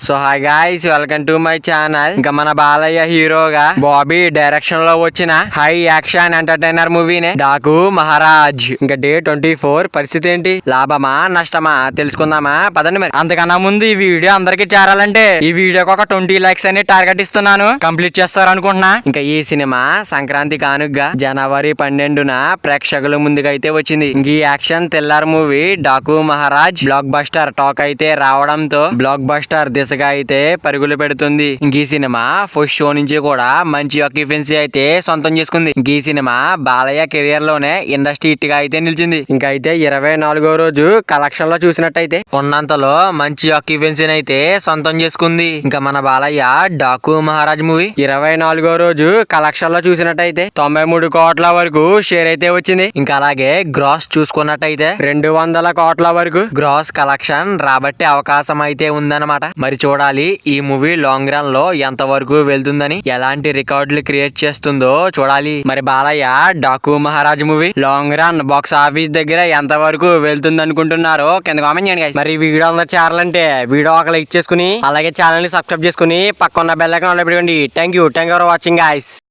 So hi guys, welcome to my channel. ఇంకా మన బాలయ్య హీరోగా బాబీ డైరెక్షన్ లో వచ్చిన హై యాక్షన్ ఎంటర్టైనర్ మూవీనే డాకు మహారాజ్. ఇంకా డే 24 పరిస్థితి ఏంటి, లాభమా నష్టమా తెలుసుకుందామా పదండి. మరి అంతకన్నా ముందు ఈ వీడియో అందరికి చేరాలంటే ఈ వీడియోకి ఒక 20 లైక్స్ అని టార్గెట్ ఇస్తున్నాను, కంప్లీట్ చేస్తారు అనుకుంటున్నా. ఇంకా ఈ సినిమా సంక్రాంతి కానుగ్గా జనవరి 12న ప్రేక్షకుల ముందుకైతే వచ్చింది. ఇంక ఈ action thriller movie Daaku Maharaj block buster talk అయితే రావడంతో బ్లాక్ బస్టర్ దిశగా అయితే పరుగులు పెడుతుంది. ఇంక ఈ సినిమా ఫస్ట్ షో నుంచి కూడా మంచి ఆక్యుపెన్సీ అయితే సొంతం చేసుకుంది. ఇంక ఈ సినిమా బాలయ్య కెరియర్ లోనే ఇండస్ట్రీ హిట్ గా అయితే నిలిచింది. ఇంకా అయితే 24వ రోజు కలెక్షన్ లో చూసినట్టయితే ఉన్నంతలో మంచి ఆక్యుపెన్సీని అయితే సొంతం చేసుకుంది. ఇంకా మన బాలయ్య డాకు మహారాజ్ మూవీ 24వ రోజు కలెక్షన్ లో చూసినట్టయితే 93 కోట్ల వరకు షేర్ అయితే వచ్చింది. ఇంకా అలాగే గ్రాస్ చూసుకున్నట్టయితే 200 కోట్ల వరకు గ్రాస్ కలెక్షన్ రాబట్టే అవకాశం అయితే ఉందన్నమాట. మరి చూడాలి ఈ మూవీ లాంగ్ రన్ లో ఎంత వరకు వెళ్తుందని, ఎలాంటి రికార్డులు క్రియేట్ చేస్తుందో చూడాలి. మరి Balayya Daaku Maharaj movie long run box office దగ్గర ఎంత వరకు వెళ్తుంది అనుకుంటున్నారో కింద కామెంట్ చేయండి. మరి ఈ వీడియో అందరూ చేరాలంటే వీడియో ఒక లైక్ చేసుకుని అలాగే ఛానల్ ని సబ్స్క్రైబ్ చేసుకుని పక్కన బెల్ ఐకాన్ ఆన్ లో పెట్టుకోండి. Thank you for watching guys.